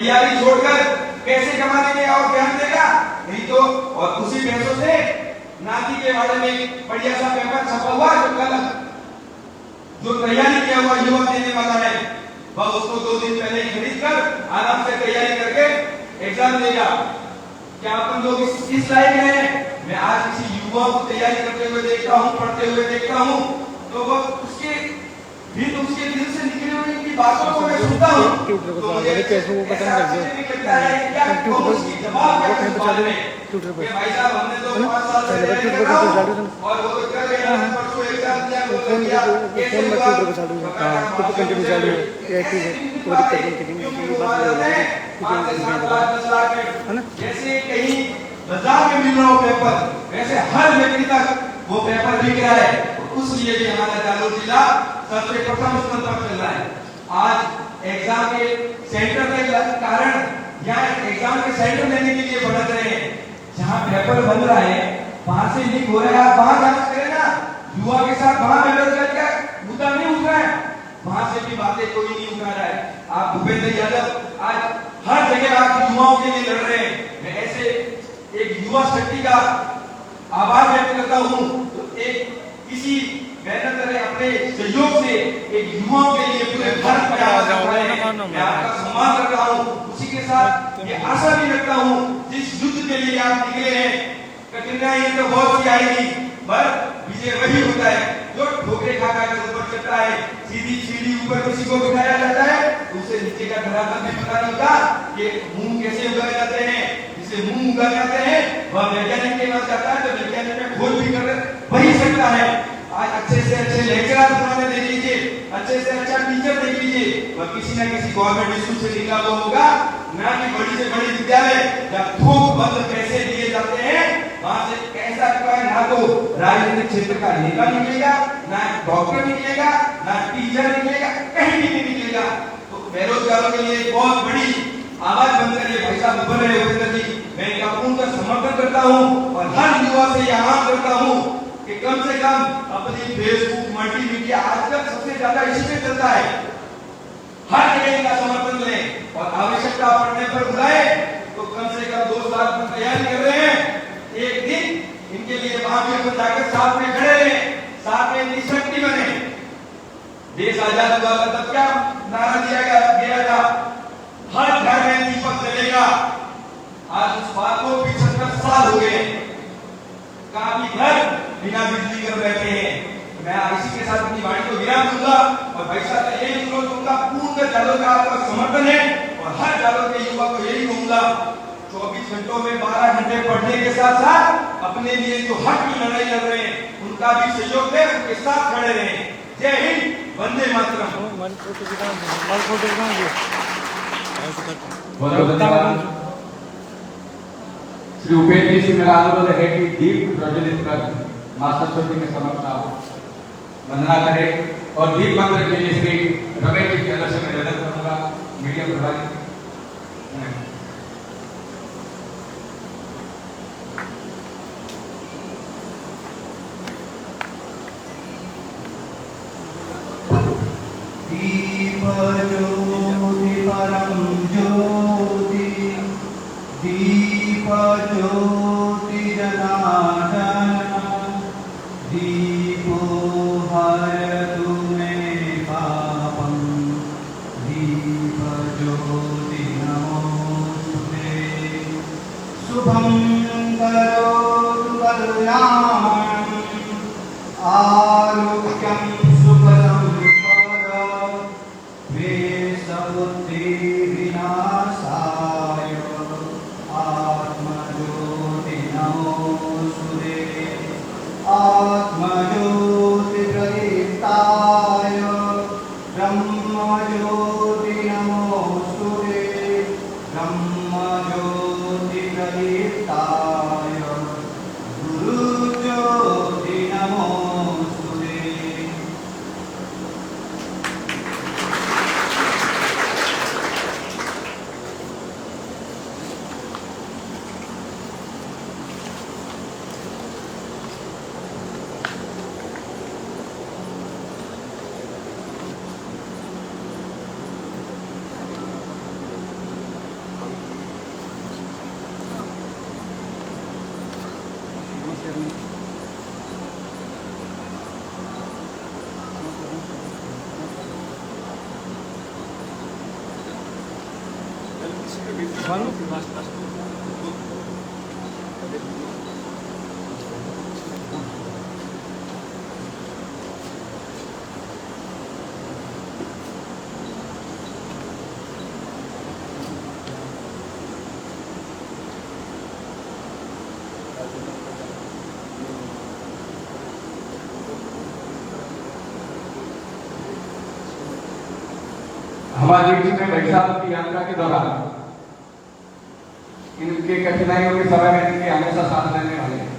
तैयारी छोड़कर कैसे कमाने में और ध्यान देगा नहीं तो। और उसी पैसों से नाती के बारे में बढ़िया सा पेपर छपा हुआ जो कल जो तैयारी किया हुआ युवा देने वाला है वह उसको 2 दिन पहले ही खरीद कर आराम से तैयारी करके एग्जाम देगा। क्या अपन लोग इस लायक हैं? मैं आज किसी युवा को तैयारी करते हुए देखता हूँ, पढ़ते हुए देखता हूँ, तो वह उसके दिल से निकली हुई की बातों को मैं सुनता हूँ तो मुझे पैसों को खत्म कर दो। भाई साहब हमने तो 5 साल से और वो तो कर रहे हैं परसों एग्जाम दिया वो फोन में चालू है तो कंटिन्यू चालू है एक्टिव है कोई दिक्कत नहीं है ना। जैसे कहीं बाजार में मिल रहा हो पेपर वैसे हर व्यक्ति तक वो पेपर बिक रहा है। उसलिए भी हमारा जालोर जिला सबसे प्रथम स्थान पर चल रहा है। आज एग्जाम के सेंटर के कारण यहाँ एग्जाम के सेंटर लेने के लिए भटक रहे हैं। जहाँ पेपर बन रहा है वहां से लीक हो रहा है, वहां जांच करें ना। युवा के साथ वहां बेरोजगार का मुद्दा नहीं उठ रहा है, वहां से भी बातें कोई नहीं उठा रहा है। आप भूपेंद्र यादव आज हर जगह आप युवाओं के लिए लड़ रहे हैं। मैं ऐसे एक युवा शक्ति का आभार व्यक्त करता हूँ तो एक किसी मेहनत करे अपने सहयोग से एक युवाओं के लिए पूरे भारत में आवाज उठा रहे हैं। मैं आपका सम्मान करता हूँ, उसी के साथ ये आशा भी रखता हूँ जिस युद्ध के लिए आप निकले हैं कठिनाई तो बहुत सी आएगी पर विजय वही होता है जो ठोकरे खा कर ऊपर चढ़ता है। सीधी सीढ़ी ऊपर किसी को बिठाया जाता है उसे नीचे का धरातल भी पता नहीं होता कि मूंग कैसे उगाए जाते हैं। जिसे मूंग उगाए जाते हैं वह वैज्ञानिक के पास जाता है तो वैज्ञानिक में खोज भी कर वही सकता है। आज अच्छे से अच्छे लेक्चरर बनाने देख लीजिए, अच्छे से अच्छा टीचर देख लीजिए, वह किसी न किसी गवर्नमेंट स्कूल से निकला हुआ होगा। ना कि बड़ी से बड़ी विद्यालय जब थोक बंद पैसे दिए जाते हैं वहां से कैसा ना तो राजनीतिक क्षेत्र का नेता निकलेगा, ना डॉक्टर निकलेगा, ना टीचर निकलेगा, कहीं भी नहीं निकलेगा। तो बेरोजगारों के लिए बहुत बड़ी आवाज बनकर ये भाई साहब उभर रहे होते जी। मैं इनका पूर्ण समर्थन करता हूँ और हर युवा से यह आह्वान करता हूँ कि कम से कम अपनी फेसबुक मल्टीमीडिया आजकल सबसे ज्यादा इसी पे चलता है, हर जगह इनका समर्थन लें और आवश्यकता पड़ने पर बुलाए। तो कम से कम 2 साल की तैयारी कर रहे हैं, एक दिन इनके लिए वहां पर जाकर साथ में खड़े रहे, साथ में निशक्ति बने। देश आजाद हुआ था तब क्या नारा दिया गया था, हर घर में दीपक जलेगा। आज उस बात को 75 साल हो गए, काफी घर बिना बिजली कर बैठे हैं। मैं इसी के साथ अपनी वाणी को विराम दूंगा और भाई साहब का यही अनुरोध करूंगा, पूर्ण जालोर का आपका समर्थन है और हर जालोर के युवा को यही कहूंगा 24 घंटों में 12 घंटे पढ़ने के साथ साथ अपने लिए जो हक की लड़ाई लड़ रहे हैं उनका भी सहयोग दें, उनके साथ खड़े रहें। जय हिंद, वंदे मातरम। श्री उपेंद्र जी से मेरा अनुरोध है कि दीप प्रज्वलित कर मां सरस्वती के समक्ष आप वंदना करें और दीप मंत्र के लिए श्री रमेश जी के अलग से मैं निवेदन करूंगा। मीडिया प्रभारी दीप ज्योति परम ज्योति, दीप ज्योति जनार्दन, दीपो हरतु मे पापं, दीप ज्योति नमोस्तुते। शुभं करोतु कल्याणं, आरोग्यं सुखदं बुद्धि विनाशाय, आत्मज्योति नमोस्तुते। आत्मज्योति प्रदीप्ताय ब्रह्मज्योति नमोस्तुते। ब्रह्मज्योति प्रदीप्ताय गुरुज्योति हमारे बीच में बैसाख की यात्रा के दौरान इनके कठिनाइयों के समय में इनके हमेशा साथ रहने वाले हैं।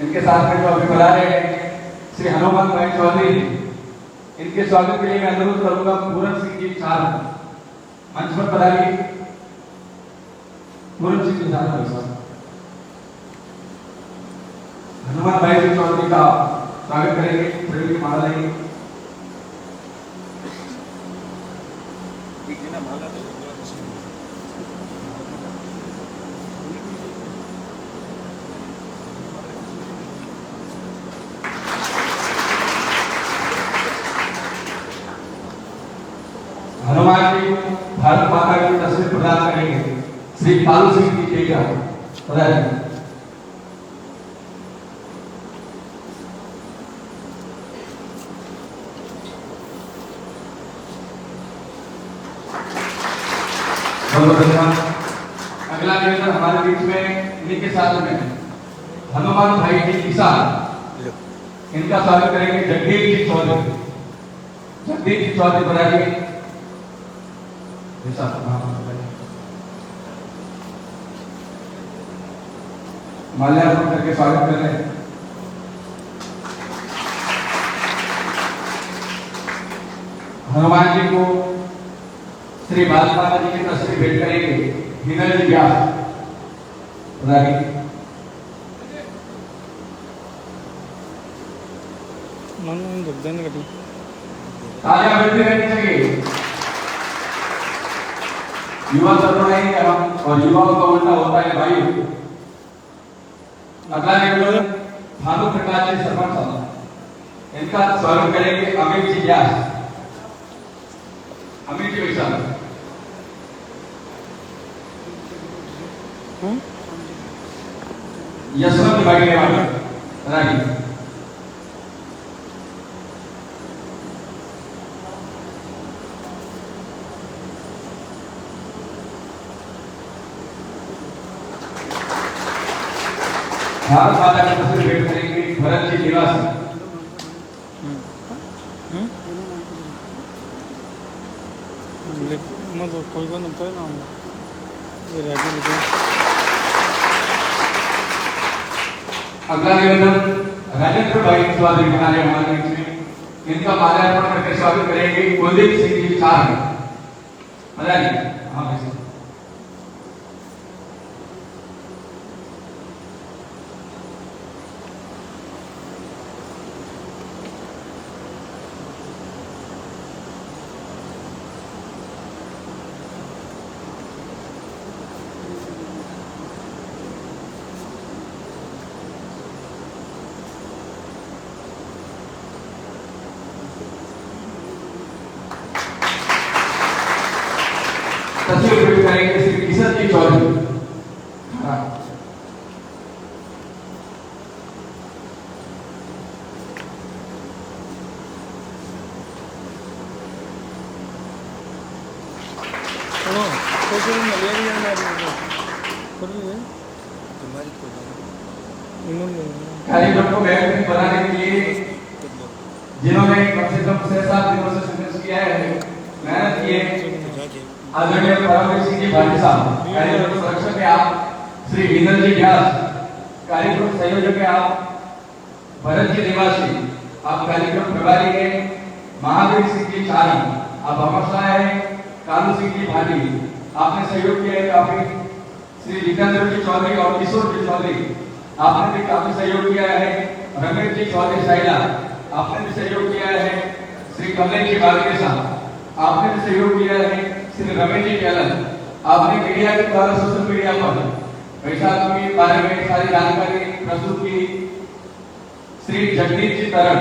इनके साथ में जो अभी बुला रहे हैं श्री हनुमान भाई चौधरी, इनके स्वागत के लिए मैं अनुरोध करूंगा पूरन सिंह जी चार मंच पर पधारिए। पूरन सिंह जी चार भाई साहब हनुमान भाई जी चौधरी का स्वागत करेंगे, फूलों की माला लेंगे। हनुमान जी भारत माता की तस्वीर प्रदान करेंगे श्री पालू सिंह जी टेका पधारिए। अगला निवेदन हमारे बीच में इन्हीं के साथ में हनुमान भाई जी किसान, इनका स्वागत करेंगे जगदीश जी चौधरी। जगदीश जी चौधरी पधारिए। माल्यार्पण करके स्वागत कर रहे हैं। हनुमान जी को श्री भारत माता जी की तस्वीर भेंट करेंगे हिनल जी व्यास। तालियां बजती रहनी चाहिए। युवा तरुण है हम और युवाओं का उल्टा होता है भाई। अगला निवेदन भानु प्रकाश जी सरपंच साहब, इनका स्वागत करेंगे अमित जी व्यास। अमित जी वैसा यशवंत भाई रानी। भारत माता की तस्वीर भेंट करेंगे भरत जी निवासी। अगला निवेदन राजेंद्र भाई चौधरी हमारे बीच में, इनका माल्यार्पण करके स्वागत करेंगे कुलदीप सिंह जी चार। हाँ भाई तस्वीर भेंट करेंगे श्री किशन जी चौधरी। कार्यक्रम को बेहतरीन बनाने के लिए जिन्होंने कम से कम 6-7 दिनों से संघर्ष किया है, मेहनत की है, आदरणीय परमवीर सिंह जी भाटी साहब, कार्यक्रम संरक्षक है आप श्री हिनल जी व्यास, कार्यक्रम संयोजक है आप भरत जी निवासी, आप कार्यक्रम प्रभारी है महावीर सिंह जी चारी, आप अमरशाह है कालू सिंह जी भाटी, आपने सहयोग किया है काफी श्री जितेंद्र जी चौधरी और किशोर जी चौधरी, आपने भी काफी सहयोग किया है। रमेश जी चौधरी साइला, आपने भी सहयोग किया है। श्री कमलेश जी बागरे साहब, आपने भी सहयोग किया है। श्री रमेश जी कैलन, आपने मीडिया के द्वारा सोशल मीडिया पर वैशाख के बारे में सारी जानकारी प्रस्तुत की। श्री जगदीश जी तरन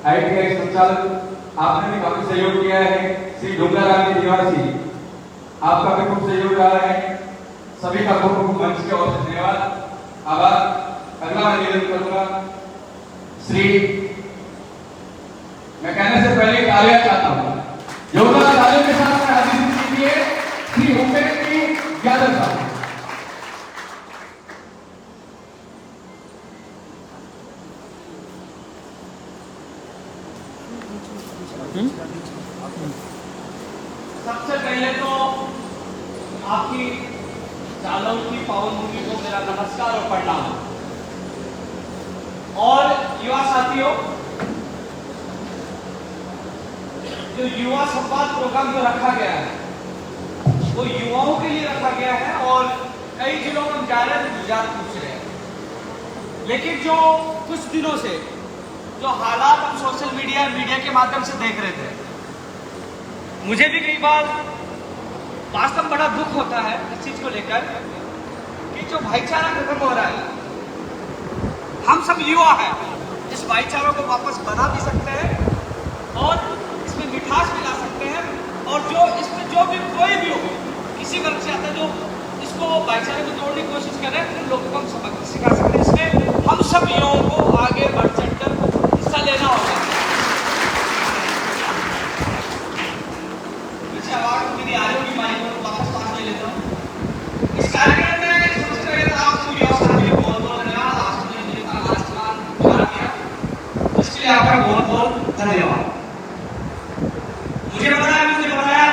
ITI संचालक, आपने भी काफी सहयोग किया है। श्री डूंगराराम जी निवासी, आपका भी खूब सहयोग रहा है। सभी का खूब खूब मंच के ओर से धन्यवाद, आभार। अगला मैं निवेदन करूंगा श्री, मैं कहने से पहले तालियां चाहता हूं, जोरदार तालियों के साथ में हाजिर कीजिए श्री उपेंद्र यादव साहब। सबसे पहले तो आपकी जालौन की पावन भूमि को मेरा नमस्कार और प्रणाम। और युवा साथियों, जो युवा संवाद प्रोग्राम जो रखा गया है वो युवाओं के लिए रखा गया है और कई जिलों में हम जा रहे हैं, गुजरात पूछ रहे हैं। लेकिन जो कुछ दिनों से जो हालात हम सोशल मीडिया के माध्यम से देख रहे थे, मुझे भी कई बार वास्तव में बड़ा दुख होता है इस चीज को लेकर कि जो भाईचारा खत्म हो रहा है। हम सब युवा हैं, इस भाईचारों को वापस बना भी सकते हैं और इसमें मिठास भी ला सकते हैं। और जो इसमें जो भी कोई भी हो, किसी वर्ग से आता है जो इसको भाईचारे को तोड़ने की कोशिश कर रहे हैं, उन लोगों को हम सबक सिखा सकते हैं। इसमें हम सब युवाओं को आगे बढ़ चढ़कर हिस्सा लेना होगा। पीछे आवाज मेरी आ रही होगी, माइक को वापस पास ले लेता हूँ। इस कार्यक्रम में सबसे पहले तो आपको युवा साथियों को बहुत बहुत धन्यवाद। आपने मुझे आवाज दिया, इसके लिए आपका बहुत बहुत धन्यवाद। मुझे बताया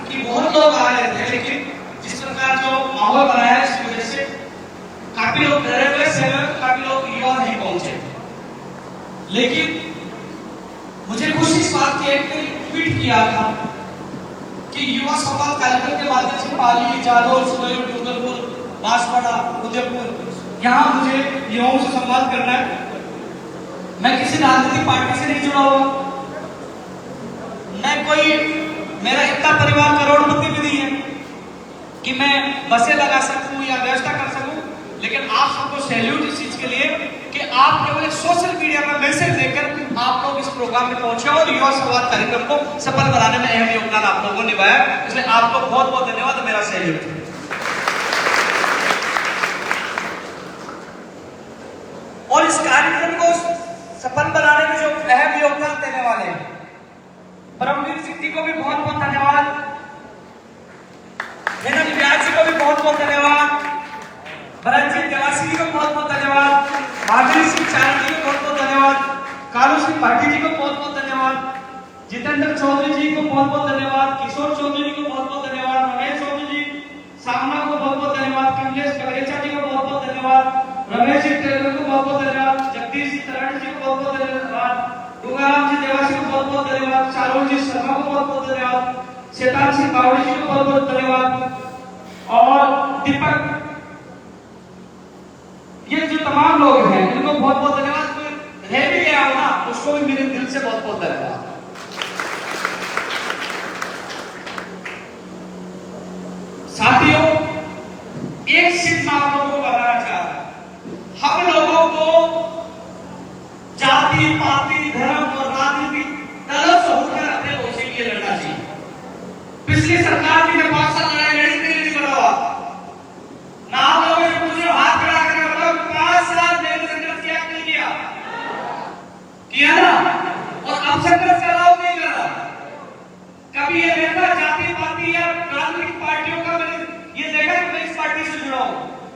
कि बहुत लोग आ रहे थे, लेकिन जिस प्रकार जो माहौल बनाया है इसकी वजह से काफी लोग डरे हुए से, काफी लोग युवा नहीं पहुंचे। लेकिन मुझे खुशी इस बात की, एक ट्वीट किया था कि युवा संवाद कार्यक्रम के माध्यम से पाली, जालौर, सुरैर, डूंगरपुर, बांसवाड़ा, उदयपुर, यहाँ मुझे युवाओं से संवाद करना है। मैं किसी राजनीतिक पार्टी से नहीं जुड़ा हुआ, मैं कोई, मेरा इतना परिवार करोड़पति भी नहीं है कि मैं बसें लगा सकूं या व्यवस्था कर सकूं। लेकिन आप सबको सैल्यूट इस चीज के लिए कि आप केवल सोशल मीडिया में मैसेज देकर आप लोग इस प्रोग्राम में पहुंचे और युवा संवाद कार्यक्रम को सफल बनाने में अहम योगदान आप लोगों ने निभाया। इसलिए आपको बहुत बहुत धन्यवाद, मेरा सैल्यूट। और इस कार्यक्रम को सफल बनाने में जो अहम योगदान देने वाले हैं, परमवीर सिंह जी को भी बहुत बहुत धन्यवाद, हेनल व्यास जी को भी बहुत बहुत धन्यवाद, भरत जी देवासी जी को बहुत बहुत धन्यवाद, माधुरी सिंह चारण जी को बहुत बहुत धन्यवाद, कालू सिंह पाटिल जी को बहुत बहुत धन्यवाद, जितेंद्र चौधरी जी को बहुत बहुत धन्यवाद, किशोर चौधरी जी को बहुत बहुत धन्यवाद, रमेश चौधरी जी सामना को बहुत बहुत धन्यवाद, कमलेश कलेचा जी को बहुत बहुत धन्यवाद, रमेश जी टेलर को बहुत बहुत धन्यवाद, जगदीश जी तरन जी को बहुत बहुत धन्यवाद, डूंगराराम जी देवासी को बहुत बहुत धन्यवाद, चारों जी शर्मा को बहुत बहुत धन्यवाद, शैतान सिंह बावड़ी जी को बहुत बहुत धन्यवाद, और दीपक, ये जो तमाम लोग हैं इनको बहुत बहुत धन्यवाद। रह भी गया हो ना, उसको भी मेरे दिल से बहुत बहुत धन्यवाद। साथियों, एक चीज मैं आप लोगों को बताना चाहता हूं, हम लोगों को जाति, पाति, धर्म और राजनीति दलों से होकर अपने लोगों के लिए लड़ना चाहिए। पिछली सरकार की ने 5 साल लड़ाई लड़ी, नहीं लड़ा ना। आप लोगों ने मुझे हाथ खड़ा करके बताओ 5 साल मैंने संघर्ष किया ना, और अब संघर्ष का लाभ नहीं लड़ा। कभी ये देखा जाति, पाति या राजनीतिक पार्टियों का मैंने ये देखा कि मैं इस पार्टी से जुड़ा हूं,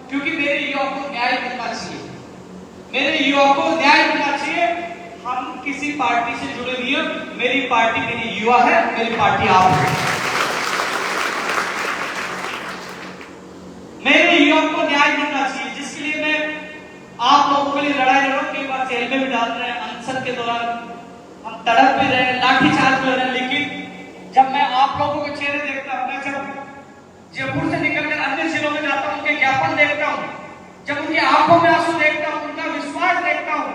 क्योंकि मेरे युवा को न्याय मिलना चाहिए, मेरे युवा को न्याय मिलना चाहिए। हम किसी पार्टी से जुड़े नहीं हैं, मेरी पार्टी मेरी युवा है, मेरी पार्टी आप है। मेरे युवा को न्याय मिलना चाहिए, जिसके लिए मैं आप लोगों के लिए लड़ाई लड़ रहा हूं। कई बार जेल में भी डाल रहे हैं, अनशन के दौरान हम तड़प भी रहे हैं, लाठीचार्ज भी हो रहे हैं। लेकिन जब मैं आप लोगों के चेहरे देखता हूं, मैं जब जयपुर से निकलकर अन्य जिलों में जाता हूं, उनके ज्ञापन देखता हूं, जब उनकी आंखों में आंसू देखता हूं, उनका विश्वास देखता हूं,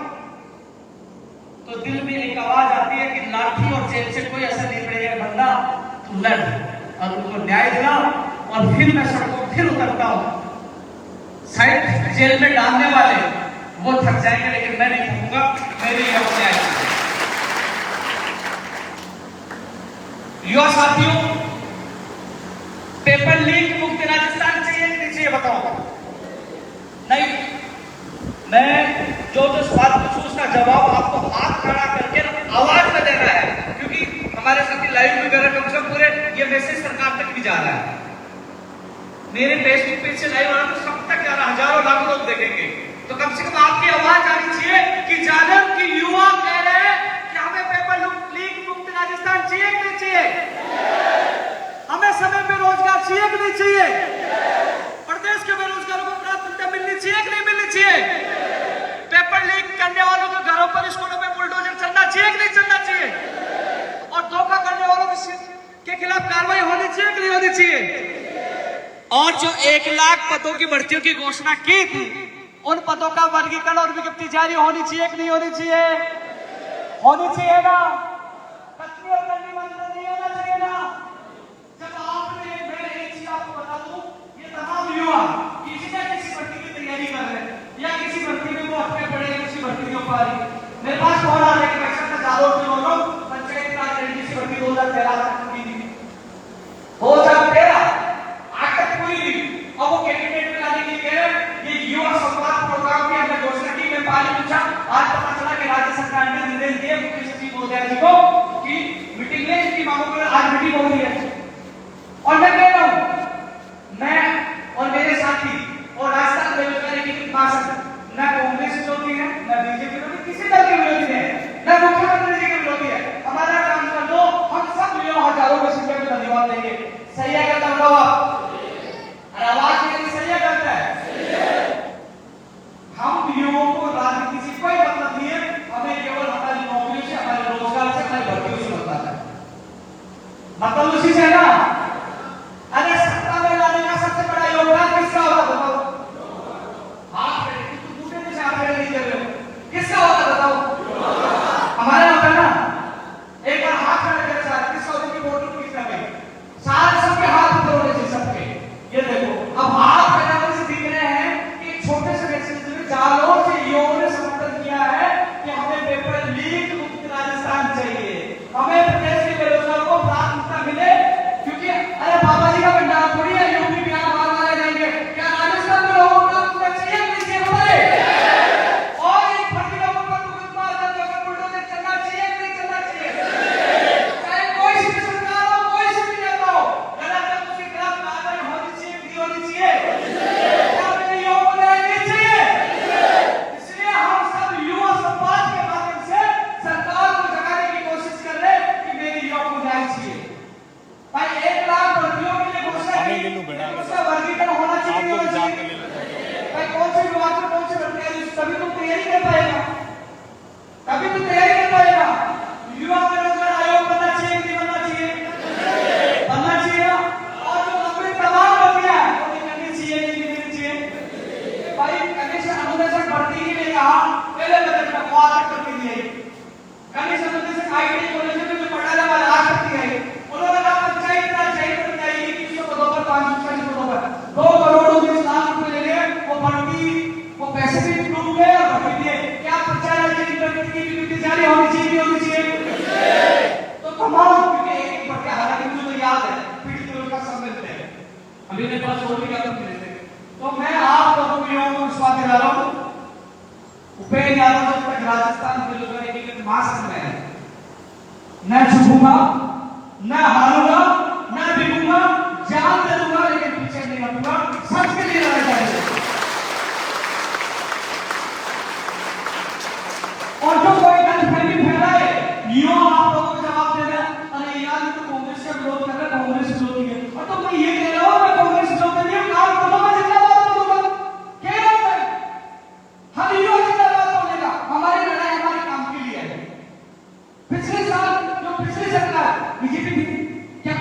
तो दिल में एक आवाज आती है कि लाठी और जेल से कोई असर नहीं पड़ेगा, बंदा तू लड़ और उनको न्याय दिला। और फिर मैं सड़कों फिर उतरता हूं। साइड जेल में डालने वाले वो थक जाएंगे, लेकिन मैं नहीं थकूंगा। मेरी युवा न्याय चाहिए। युवा साथियों, पेपर लीक मुक्त राजस्थान चाहिए कि नहीं चाहिए बताओ? नहीं। मैं जो सवाल पूछूं उसका जवाब आपको हाथ खड़ा करके आवाज में देना है, क्योंकि हमारे साथी लाइव में मेरा कम से कम पूरे ये मैसेज सरकार तक भी जा रहा है। मेरे फेसबुक पेज से लाइव वाला तो सब तक जा रहा, हजारों लाखों लोग देखेंगे। तो कम से कम आपकी आवाज आनी चाहिए कि जानब की युवा कह रहे हैं कि हमें पेपर लीक मुक्त राजस्थान चाहिए कि नहीं चाहिए? हमें समय पे रोजगार चाहिए कि नहीं चाहिए? प्रदेश के बेरोजगारों को प्राथमिकता मिलनी चाहिए कि नहीं मिलनी चाहिए? पेपर लीक करने वालों के घरों पर, स्कूलों में बुलडोजर चलना चाहिए कि नहीं चलना चाहिए? और धोखा करने वालों के खिलाफ कार्रवाई होनी चाहिए कि नहीं होनी चाहिए? और जो 1 लाख पदों की भर्तियों की घोषणा की थी, उन पदों का वर्गीकरण और विज्ञप्ति जारी होनी चाहिए कि नहीं होनी चाहिए? होनी चाहिए ना? कतनी और करनी बंद नहीं होना चाहिए ना? जब आपने, मैं एक चीज आपको बता दूं, ये तमाम युवा किसी न किसी भर्ती की तैयारी कर रहे हैं या किसी भर्ती में वो अटके पड़े हैं, किसी भर्ती के ऊपर। मेरे पास फोन आ रहा है कि बच्चा जालोर के लोगों पंचायत राज एनडीसी भर्ती 2013 तक पूरी थी, 2013 आज तक पूरी थी। और वो कैंडिडेट में लाने के लिए कह रहे ये युवा संवाद प्रोग्राम की हमने घोषणा की। मैं पानी पूछा, आज पता चला कि राज्य सरकार ने निर्देश दिए मुख्य सचिव महोदय जी को कि मीटिंग में इनकी मांगों पर आज मीटिंग हो रही है। और मैं कह रहा हूं, मैं और मेरे साथी और राजस्थान बेरोजगारी की महासंघ न कांग्रेस विरोधी है, न बीजेपी विरोधी, किसी दल के विरोधी है, न मुख्यमंत्री जी के विरोधी है। हमारा काम कर दो, हम सब युवा हजारों की संख्या में धन्यवाद देंगे। सही है क्या बताओ आप? अरे आवाज मेरी सही है गलत है? हम युवाओं को राजनीति से कोई मतलब नहीं है, हमें केवल हमारी नौकरियों से, हमारे रोजगार से, हमारी भर्तियों से मतलब है। मतलब उसी से ना। अरे सत्ता में लाने का सबसे बड़ा योगदान किसका होगा बताओ? हाथ खड़े, तुम दूसरे से हाथ खड़े नहीं कर रहे हो, किसका होगा बताओ? हमारा होता ना। एक बार हाथ खड़े कर साथ किसका होगा कि वोट किसका भाई? सारे सबके हाथ ऊपर होने चाहिए सबके। ये देखो, अब हाथ खड़े से दिख रहे हैं कि छोटे से मैसेज में जालोर से युवाओं ने समर्थन किया है कि हमें पेपर लीक मुक्त राजस्थान चाहिए, हमें प्रदेश के बेरोजगारों को प्राथमिकता मिले। क्योंकि अरे बाबा जी का भंडार थोड़ी है, यूपी बिहार बाहर वाले जाएंगे, क्या राजस्थान में लोगों को प्राथमिकता चाहिए नहीं चाहिए बताइए? और इन फर्जीलों पर तुरंत मार बुलडोजर चलना चाहिए नहीं चलना चाहिए? चाहे कोई सी भी सरकार हो, कोई सी भी नेता हो, गलत है उसके खिलाफ कार्रवाई होनी चाहिए नहीं होनी चाहिए? क्या मेरे युवाओं को न्याय नहीं चाहिए? इसलिए हम सब युवा संवाद के माध्यम से सरकार को जगाने की कोशिश कर रहे हैं कि मेरे युवाओं को न्याय चाहिए। भाई 1 लाख भर्तियों के लिए घोषणा की, उसका वर्गीकरण होना चाहिए नहीं होना चाहिए? भाई कौन से विभाग में कौन सी भर्ती है, तभी तो तैयारी कर पाएगा, तभी तो तैयारी कर पाएगा। युवा बेरोजगार आयोग बनना चाहिए कि नहीं बनना चाहिए? बनना चाहिए। और जो नौकरी तमाम भर्तियां हैं वो करनी चाहिए कि नहीं करनी चाहिए? भाई कमीशन अनुदेशक भर्ती के लिए कहा पहले बजट में बहुत करती दी है। कमीशन अनुदेशक आईटी कॉलेज में जो पढ़ाने वाले आ सकती है, उन्होंने कहा पंचायत राज चाहिए चाहिए कि 300 पदों पर 500 पदों पर 2 करोड़ 19 लाख रुपए ले रहे हैं। वो भर्ती, वो पैसे भी डूब गए और भर्ती दिए। क्या पंचायत राज की विज्ञप्ति जारी होनी चाहिए नहीं होनी चाहिए? तो तमाम, क्योंकि एक भर्ती हालांकि मुझे तो याद है पीड़ित लोगों का सब मिलते हैं, अभी मेरे पास और भी क्या मिलते हैं। तो मैं आप लोगों को युवाओं को विश्वास दिला रहा हूँ, उपेंद्र यादव जब तक राजस्थान बेरोजगारी के महासंघ में है, न झुकूंगा, न हारूंगा, न बिकूंगा, जान दे दूंगा, लेकिन पीछे नहीं हटूंगा। सच के लिए लड़ाई जाएगी। और जो कोई गलतफहमी फैलाए, युवा आप लोगों को जवाब देना, अरे यार ये तो कांग्रेस का विरोध कर रहा है, कांग्रेस विरोधी है। और तो मैं ये कह रहा हूं मैं कांग्रेस विरोधी नहीं हूं, काम करो, मैं जिंदाबाद बोलूंगा। कह रहा हूं मैं, हम युवा जिंदाबाद बोलेगा। हमारी लड़ाई हमारे काम के लिए है। पिछले साल जो पिछली सरकार बीजेपी थी, क्या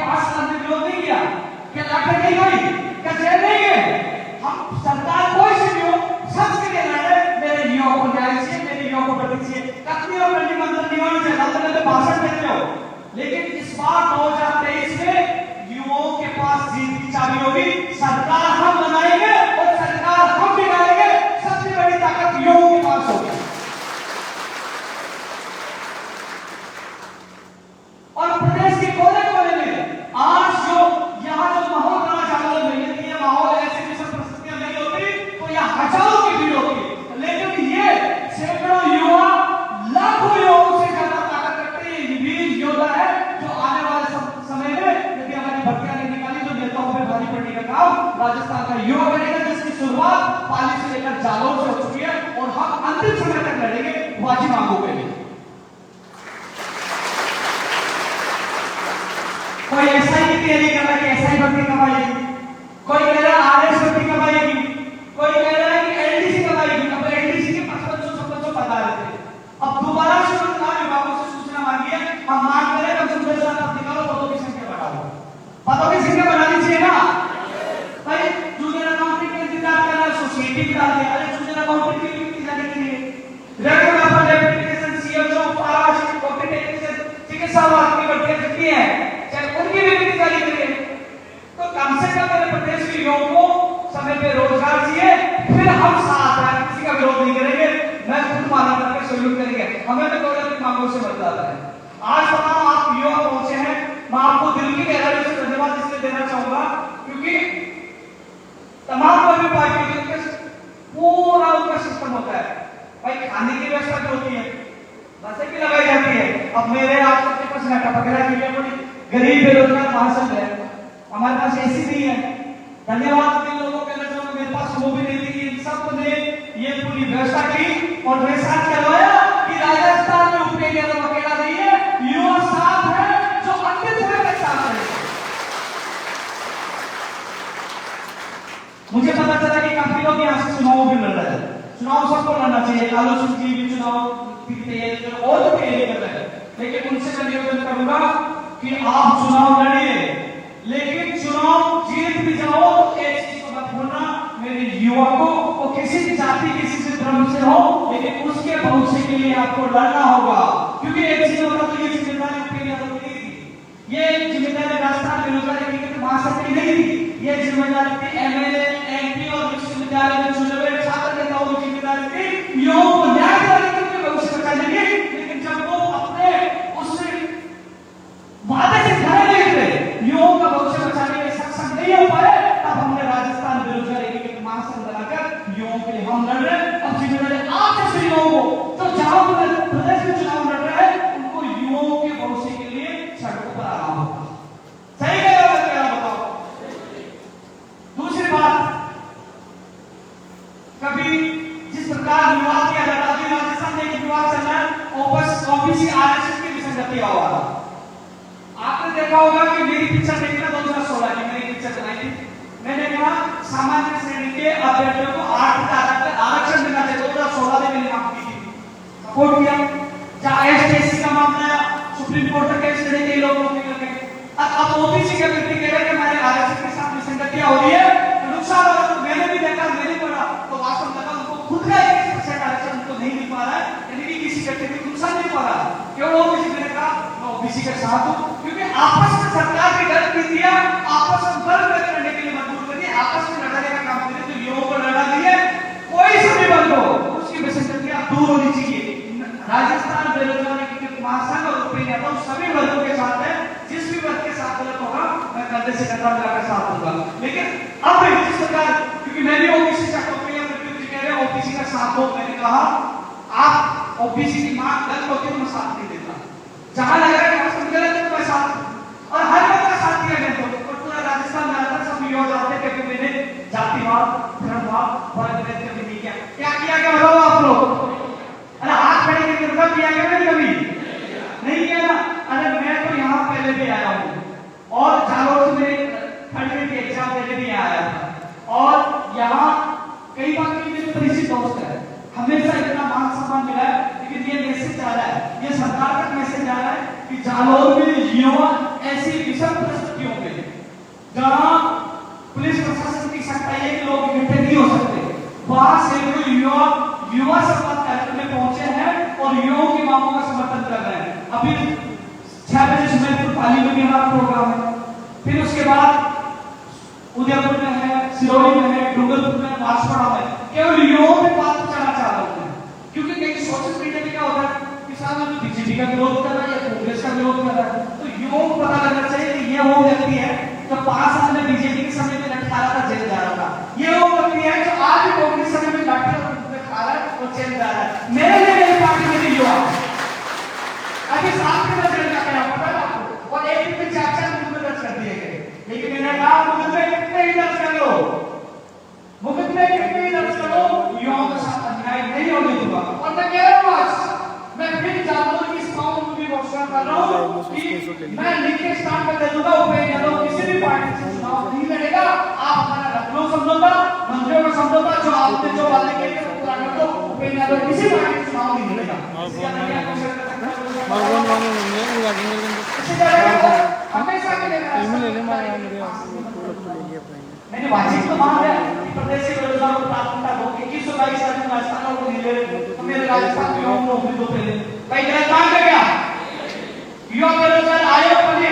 राजस्थान का युवा करेगा, जिसकी शुरुआत पाली से लेकर जालौर से हो चुकी है और हम अंतिम समय तक लड़ेंगे वाजी मांगों के लिए। कोई ऐसा ही तैयारी कर रहा है कि ऐसा ही भर्ती करवाएगी, कोई कह रहा है आरएस भर्ती करवाएगी, कोई कह रहा है कि एलडीसी करवाएगी। अब एलडीसी के 55 बता रहे थे, अब दोबारा से चुनाव विभागों से सूचना मांगी है, हम मांग करें कम से कम 10,000 भर्ती करो, पदों की संख्या बढ़ाओ, पदों की संख्या बढ़ानी चाहिए ना भाई। जूनियर अकाउंटेंट के इंतजार कर रहा है, सोसाइटी भी डाल दे, अरे जूनियर अकाउंटेंट की भी जाने के लिए रेगुलर पर application CHO pharmacy copy technician चिकित्सा विभाग की भर्तियां कितनी है, चाहे उनकी भी निकाली करिए। तो कम से कम मेरे प्रदेश के युवाओं को समय पे रोजगार चाहिए, फिर हम साथ हैं, किसी का विरोध नहीं करेंगे, मैं खुद माना करके सहयोग करेंगे, हमें तो केवल अपनी मांगों से बदलाता है। आज तमाम आप युवा पहुंचे हैं, मैं आपको दिल की गहराई से धन्यवाद इसलिए देना चाहूंगा क्योंकि तमाम कोई भी पार्टी के पूरा उनका सिस्टम होता है भाई, खाने की व्यवस्था जो होती है बसें भी लगाई जाती है। अब मेरे आप सबके पास नाटा वगैरह की बड़ी गरीब बेरोजगार महासंघ है, हमारे पास ऐसी नहीं है। धन्यवाद इन लोगों के नजरों में, मेरे पास वो भी नहीं थी, इन सबने ये पूरी व्यवस्था की और मेरे साथ करवाया कि राजस्थान में उपनेता तो अकेला नहीं है, युवा साथ है जो अंतिम समय तक साथ है। मुझे पता चला कि काफी लोग यहाँ से चुनाव भी लड़ रहे हैं, चुनाव सबको लड़ना चाहिए, कालो सिंह जी भी चुनाव की तैयारी कर और भी तैयारी कर रहे हैं, लेकिन उनसे मैं निवेदन करूंगा कि आप चुनाव लड़िए, लेकिन चुनाव जीत भी जाओ तो एक चीज को मत भूलना, मेरे युवा को वो किसी भी जाति किसी से धर्म से हो, लेकिन उसके भविष्य के लिए आपको लड़ना होगा। क्योंकि एक चीज होगा तो ये जिम्मेदारी आपके लिए नहीं थी, ये जिम्मेदारी राजस्थान बेरोजगारी की महासंघ की नहीं थी, ये जिम्मेदारी थी एमएलए एमपी और विश्वविद्यालय में चुने हुए छात्र नेताओं की जिम्मेदारी थी युवाओं को न्याय दिलाने के लिए भविष्य बचाने की। लेकिन जब वो अपने उस वादे से खड़े नहीं थे, युवाओं का भविष्य बचाने में सक्षम नहीं हो पाए, तब हमने राजस्थान बेरोजगारी के महासंघ बनाकर युवाओं के लिए हम लड़ रहे हैं। अब जिम्मेदारी आप जैसे युवाओं को जो जहां प्रदेश में चुनाव लड़ रहे हैं उनको युवाओं के भविष्य के लिए सड़कों पर आना होगा। सही कह रहा हूं क्या बताओ? दूसरी बात, कभी जिस प्रकार विवाद किया जाता है, राजस्थान में एक विवाद चल रहा है ओबीसी आरक्षण की विसंगति वाला। आपने देखा होगा कि मेरी पिक्चर देखना 2016 की मेरी पिक्चर बनाई थी, मैंने कहा सामान्य श्रेणी के अभ्यर्थियों को 8% आरक्षण देना चाहिए। 2016 में मैंने मांग की थी, सपोर्ट किया। जहां एसटी का मामला आया, सुप्रीम कोर्ट के श्रेणी के लोगों को लेकर अब ओबीसी के व्यक्ति कह रहे हैं कि हमारे आरक्षण के साथ विसंगतियां हो रही है, तो नुकसान हो रहा है। तो मैंने भी देखा, मैंने पढ़ा, तो वास्तव में उनको खुद का 1% आरक्षण उनको नहीं मिल पा रहा है, यानी कि किसी व्यक्ति को नुकसान नहीं पा रहा है। क्यों ओबीसी ने कहा मैं ओबीसी के साथ हूं, क्योंकि आपस में सरकार की गलत नीतियां आपस में बल करने के लिए मजबूर करती है, आपस में लड़ाने का काम करती है। तो युवाओं को लड़ा दिए, कोई सभी बंद हो, उसकी विसंगतियां दूर होनी चाहिए। राजस्थान बेरोजगारी के महासंघ और उपनेता सभी वर्गों के साथ है, जिस भी वर्ग के साथ गलत होगा मैं कंधे से कंधा मिलाकर साथ दूंगा। लेकिन अब जिस सरकार, क्योंकि मैं भी ओबीसी का कह रहे हैं ओबीसी का साथ दो, मैंने कहा आप ओबीसी की मांग गलत होती है, मैं साथ नहीं देता। जहां लग रहा है कि गलत है तो मैं साथ, और हर वर्ग का साथ दिया गया। तो पूरा राजस्थान में आता सब युवा जाते हैं कि मैंने जातिवाद धर्मवाद वर्ग भेद कभी नहीं किया। क्या किया गया बताओ आप लोग? अरे हाथ खड़े करके मतलब किया गया मैंने कभी नहीं किया ना। अरे मैं तो यहाँ पहले भी आया हूँ और जालौर से मेरे खंड के एग्जाम देने भी आया था, और यहाँ कई बार मेरे परिचित दोस्त है, हमेशा इतना मान सम्मान मिला है। लेकिन ये मैसेज आ रहा है, ये सरकार तक मैसेज आ रहा है कि जालौर में युवा ऐसी विषम परिस्थितियों में जहाँ पुलिस प्रशासन की सत्ता है कि लोग इकट्ठे नहीं हो सकते, वहां से कोई युवा संवाद कार्यक्रम में पहुंचे हैं और युवाओं की मांगों का समर्थन कर रहे हैं। अभी 6 बजे सुमेरपुर पाली में भी हमारा प्रोग्राम है, फिर उसके बाद उदयपुर में है, सिरोही में है, डूंगरपुर में, बांसवाड़ा में। केवल युवाओं में बात चला चाह रहा हूं, क्योंकि कई सोशल मीडिया में क्या होता है, किसान बीजेपी का विरोध कर रहा है या कांग्रेस का विरोध कर रहा है, तो युवाओं को पता लगना चाहिए कि ये वो व्यक्ति है जो 5 साल में बीजेपी के समय में लटका रहा था, जेल जा रहा था। ये वो व्यक्ति है जो आज भी कांग्रेस समय में लाठी खा रहा है और जेल जा रहा है। मेरे लिए मेरी पार्टी में युवा अभी 7 दिन जेल जा गया, पता है आपको, और एक दिन में 4 मुकदमे दर्ज कर दिए गए। लेकिन मैंने कहा मुकदमे कितने ही दर्ज कर लो, नहीं होने दूंगा। और मैं कह रहा हूँ आज मैं फिर जानवरों की साउंड में भी घोषणा कर रहा हूँ कि मैं लिख के स्टार्ट कर दे दूंगा, उपेंद्र यादव किसी भी पार्टी से चुनाव नहीं लड़ेगा। आप हमारा लखनऊ समझौता, मंत्रियों का समझौता जो आपने जो वादे किए थे वो पूरा कर दो। उपेंद्र यादव किसी पार्टी से चुनाव नहीं लड़ेगा। हमेशा के लिए मैंने वाजिब तो मान लिया कि प्रदेश के बेरोजगारों को प्राथमिकता दो। 2122 राज्य राजस्थानों को नहीं ले तो मेरे राजस्थान के युवाओं को नौकरी दो पहले। भाई मेरा काम कर गया युवा बेरोजगार आयोग बने।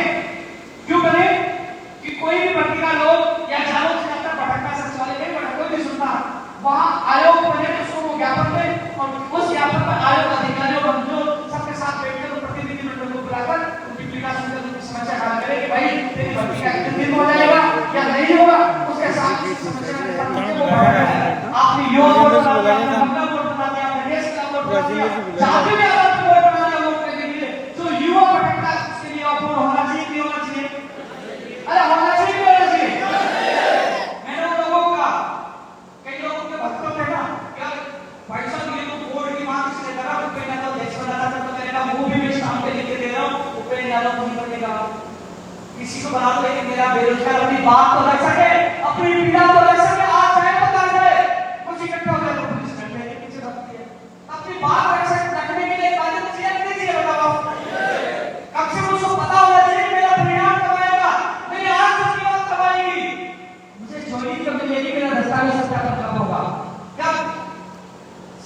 क्यों बने? कि कोई भी पत्रिका लोग या चारों से जाकर भटकना सचिवालय नहीं बना, कोई नहीं सुनता। वहां आयोग बने तो उसको ज्ञापन दे और उस ज्ञापन पर आयोग अधिकारियों बंधुओं सबके साथ बैठकर प्रतिनिधि मंडल को बुलाकर उनकी पीड़ा सुनकर उनकी समस्या हल करे कि भाई तेरी भर्ती का कितने दिन हो जाएगा या नहीं होगा। उसके साथ आपने योग वोट बना दिया, आपने मंगल वोट बना दिया, आपने देश का वोट बना दिया, चाहते भी आप वोट बना दिया वोट करने के लिए। तो युवा भटकता उसके लिए अपूर्ण होना चाहिए कि होना चाहिए? अरे होना चाहिए कि होना चाहिए? मैंने उन लोगों का कई लोगों के भक्तों थे ना यार भाई साहब ये तो वोट की मांग इसलिए करा उपेंद्र यादव देश बनाना था तो मैंने कहा वो भी मैं शाम पे लिख के दे रहा हूँ उपेंद्र यादव नहीं बनेगा। किसी को बना दो लेकिन मेरा बेरोजगार अपनी बात तो रख सके, अपनी पीड़ा तो रख सके। आज चाहे पता जाए कुछ इकट्ठा हो जाए तो पुलिस डंडे के पीछे रखती है। अपनी बात रख सके, रखने के लिए इजाजत चाहिए नहीं चाहिए बताओ? कब से मुझको पता होना चाहिए मेरा परिणाम कब आएगा, मेरी आज की बात कब आएगी, मुझे ज्वाइनिंग कब मिलेगी, मेरा दस्तावेज सत्यापन कब होगा, कब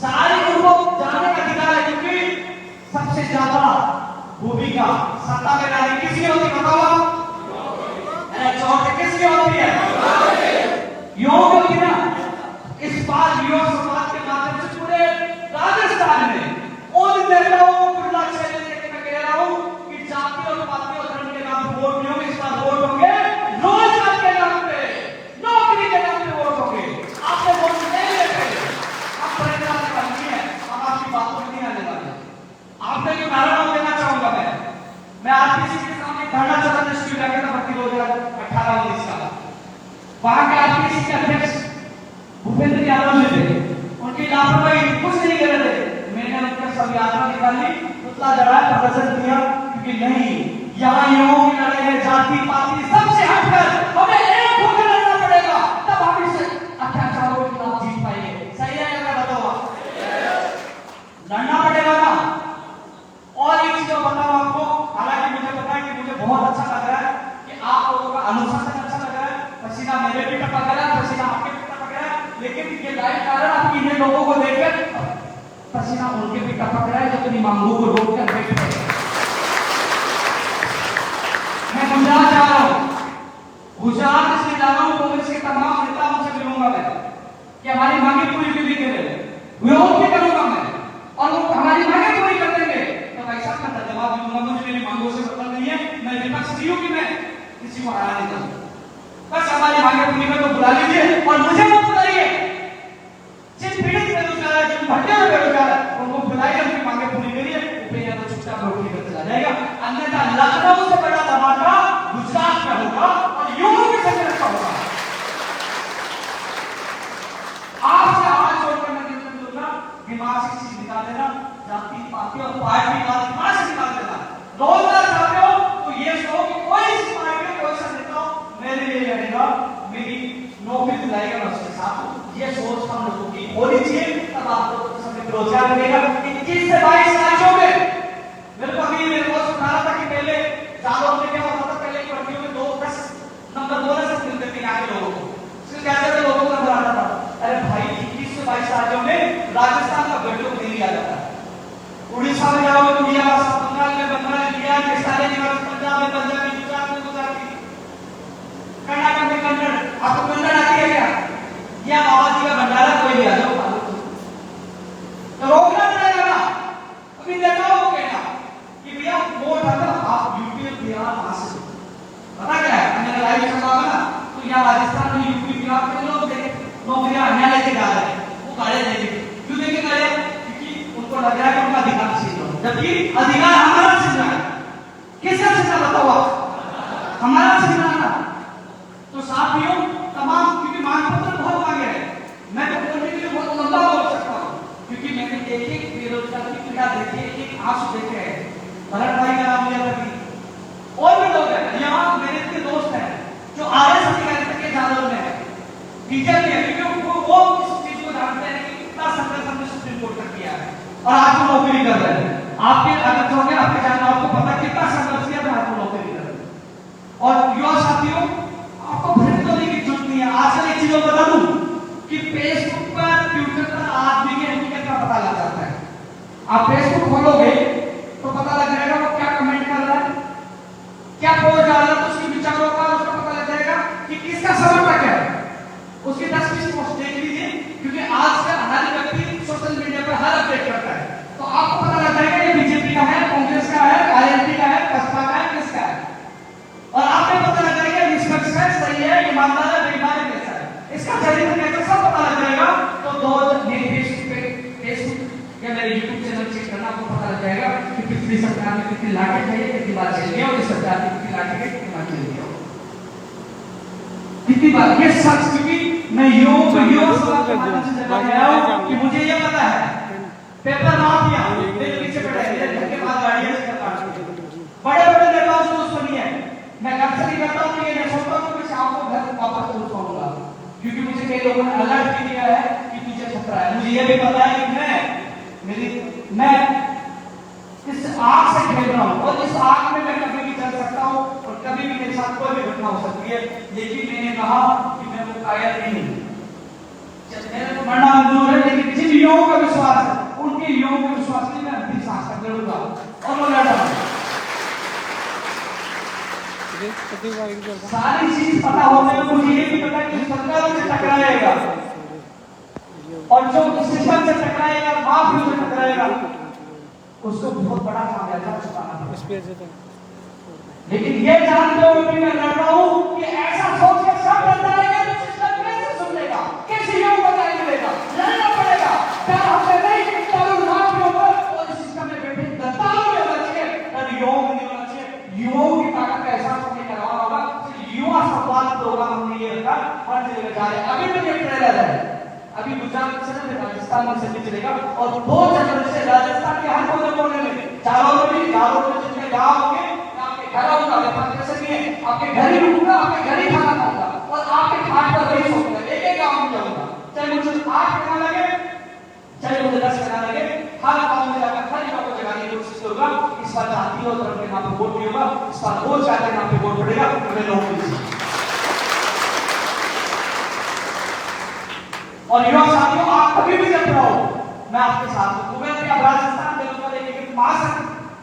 सारी उनको जानने का अधिकार है। क्योंकि सबसे ज्यादा भूमिका सत्ता में रहने किसी होती बताओ? किसकी होती है? युवाओं की होती ना। इस बार युवा समाज के माध्यम से पूरे राजस्थान में उन नेताओं को खुला चैलेंज देके मैं कह रहा हूं कि जाति और पाति और धर्म के नाम पे वोट नहीं होंगे, इस बार वोट होंगे रोजगार के नाम पे, नौकरी के नाम पे वोट होंगे। आपने वोट नहीं लेते, आप परिणाम का नहीं है, हम आपकी बातों में नहीं आने वाले। आपने जो उदाहरण देना चाहूंगा मैं आरपीसी के सामने धरना चला था शुरू किया था भर्ती 2018-19 का। वहां के आरपीसी के अध्यक्ष भूपेंद्र यादव जी थे, उनकी लापरवाही कुछ नहीं कर रहे थे। मैंने उनका सब यात्रा निकाली, पुतला जलाया, प्रदर्शन किया क्योंकि नहीं यहाँ युवाओं की लड़ाई है, जाति पाति सबसे हटकर हमें एक होकर लड़ना पड़ेगा, तब हम इस अत्याचारों के खिलाफ जीत पाएंगे। सही है क्या बताओ? लड़ना पड़ेगा ना। और एक चीज बताऊं आपको, हालांकि मुझे पता है कि मुझे बहुत अच्छा लग रहा है कि आप लोगों का अनुशासन अच्छा लग रहा है, पसीना मेरे भी टपक रहा है, पसीना आपके भी टपक रहा है, लेकिन ये लाइव कारण आपकी इन लोगों को देखकर पसीना उनके भी टपक रहा है जो अपनी मांगों को रोककर बैठ गए। मैं गुजरात जा रहा हूँ, गुजरात इसलिए जा रहा हूँ कांग्रेस के तमाम नेता मुझसे मिलूंगा मैं कि हमारी मांगे पूरी क्यों नहीं करे, विरोध भी करूंगा मैं और वो हमारी मांगे पूरी कर देंगे। ऐसा मैं जवाब दूंगा, मुझे मेरी मांगों से मतलब नहीं है, मैं विपक्ष नहीं हूं कि मैं किसी को हरा नहीं करूं। बस हमारी मांगे पूरी कर तो बुला लीजिए और मुझे मत बुलाइए। जिन पीड़ित बेरोजगार है, जिन भटके हुए बेरोजगार है, उनको बुलाइए, उनकी मांगे पूरी करिए, उपेंद्र यादव चुपचाप नौकरी करते चला जाएगा। अन्यथा लखनऊ से बड़ा धमाका गुजरात में होगा और युवाओं के संग रखा होगा। आपसे आवाज जोड़कर मैं निर्णय दूंगा, दिमाग से चीज निकाल देना, जाति पाति और पार्टी का दिमाग से निकाल देना। रोजगार चाहते हो तो ये सोचो कि कोई इस पार्टी में कोई सा नेता मेरे लिए लड़ेगा, मेरी नौकरी दिलाएगा, मैं उसके साथ हूं। ये सोच हम लोगों की होनी चाहिए, तब आप लोगों को सब रोजगार मिलेगा। 21 से 22 राज्यों में मेरे को अभी मेरे को सुना रहा था कि पहले जालोर में क्या होता था, पहले भर्तियों में 10 नंबर बोनस मिलते थे यहाँ के लोगों को, इसलिए कैसे लोगों को नंबर आता था। अरे भाई 21 से 22 राज्यों में राजस्थान का भर्तियों को नहीं लिया जाता, उड़ीसा में जाओगे तो दिया, बंगाल में बंगाली दिया, केसारी दिया, पंजाब में पंजाबी, गुजरात में गुजराती, कर्नाटक में कन्नड़। आपको कन्नड़ आती है क्या? या बाबा जी का भंडारा कोई नहीं आ जाओ तो रोकना पड़ेगा ना। अभी नेताओं को कहना कि भैया वोट आता आप यूपी और बिहार वहां से पता क्या है, मैंने लाइव चला ना तो यहाँ राजस्थान में यूपी बिहार के लोग नौकरियां अन्य लेके जा रहे हैं, वो गाड़े लेके क्यों लेके जा रहे हैं? उनको लग रहा है कि उनका अधिकार छीन लो, जबकि अधिकार हमारा छीन रहा है। किसका छीना बताओ आप? हमारा छीन रहा है। तो साथियों तमाम, क्योंकि मांग पत्र बहुत मांगे हैं, मैं तो बोलने के लिए बहुत लंबा बोल सकता हूँ क्योंकि है, क्योंकि वो इस चीज को जानते हैं कि कितना संघर्ष हमने सुप्रीम कोर्ट तक किया है और आज वो नौकरी कर रहे हैं। आपके अगर होंगे आपके जानना, आपको पता कितना संघर्ष किया था, आज वो नौकरी कर रहे हैं। और युवा साथियों, आपको भ्रमित होने की जरूरत नहीं है। आजकल एक चीज और बता दूं कि फेसबुक पर, ट्विटर पर आदमी की हकीकत का पता लग जाता है। आप फेसबुक खोलोगे तो पता लग जाएगा वो क्या कमेंट कर रहा है, क्या पोस्ट डाल रहा है, तो उसके विचारों का उसका पता लग जाएगा कि किसका समर्थक है। उसके 10-20 पोस्ट देख लीजिए, क्योंकि आजकल हर व्यक्ति सोशल मीडिया पर हर अपडेट करता है, तो आपको पता लग जाएगा ये बीजेपी का है, कांग्रेस का है, आरएलडी का है, बसपा का है, किसका है। और आपको पता लग जाएगा निष्पक्ष है, सही है, ईमानदार है, बेईमान है, कैसा है, इसका चरित्र कैसा, सब पता लग जाएगा। तो दो फेसबुक या मेरे यूट्यूब चैनल चेक करना, आपको पता लग जाएगा कि पिछली सरकार में कितनी लाठी खाई है, कितनी बार चल गया, और इस सरकार में कितनी लाठी खाई, कितनी बार चल गया, कितनी बार। ये सच, क्योंकि मैं युवा समाज के माध्यम से जगह आया हूं कि मुझे ये पता है पेपर माफिया मेरे पीछे पड़े हैं, के बाद गाड़ियां से बड़े नेताओं से दुश्मनी है। मैं घर से निकलता हूं तो ये नहीं सोचता हूं कि शाम को घर वापस जरूर पहुंचूंगा, क्योंकि मुझे कई लोगों ने अलर्ट भी दिया है कि तुझे खतरा है। मुझे ये भी पता है कि मैं इस आग से खेल रहा हूं, और इस आग में मैं कभी भी चल सकता हूं, और कभी भी मेरे साथ कोई भी घटना हो सकती है। लेकिन मैंने कहा कि मैं वो कायर नहीं हूं, मेरे को मरना मंजूर है, लेकिन जिन युवाओं का विश्वास है, उनके युवाओं के विश्वास में मैं अंतिम सांस तक लड़ूंगा और वो लड़ रहा हूं। सारी चीज पता होने में मुझे ये भी पता है कि सरकार से टकराएगा, और जो सिस्टम से टकराएगा, माफिया से टकराएगा, उसको बहुत बड़ा खामियाजा चुकाना पड़ेगा। लेकिन ये जानते हुए भी मैं लड़ रहा हूं कि ऐसा सोच के सब डरता रहेगा तो सिस्टम कैसे सुन लेगा, कैसे युवाओं को न्याय मिलेगा। लड़ना पड़ेगा, डर हमसे नहीं, करोड़ लाख के ऊपर, और इस सिस्टम में बैठे दत्ताओं में होना चाहिए, डर युवाओं में नहीं होना चाहिए। युवाओं की ताकत का एहसास हमें करवाना होगा। युवा संवाद प्रोग्राम हमने ये रखा, हर जगह जा रहे हैं। अभी भी एक ट्रेलर है, अभी गुजरात से राजस्थान में से चलेगा, और 2 जनवरी से राजस्थान के हर कोने में, चारों में जितने गाँव होंगे, आपके घर आऊंगा, कैसे नहीं है, आपके घर ही रुकूंगा, आपके घर ही खाना खाऊंगा, और आपके खाट पर वही सोऊंगा। एक गाँव में जाऊंगा, चाहे मुझे 8 महीना लगे, चाहे मुझे 10 महीना लगे, हर गाँव में जाकर हर युवा को जगाने की कोशिश करूंगा। इस बार जाति और धर्म के नाम पर वोट नहीं होगा, इस बार रोजगार के नाम पर वोट पड़ेगा, पूरे लोगों के। और युवा साथियों, आप कभी भी जब रहो, मैं आपके साथ हूं। आप राजस्थान लेकिन महासंघ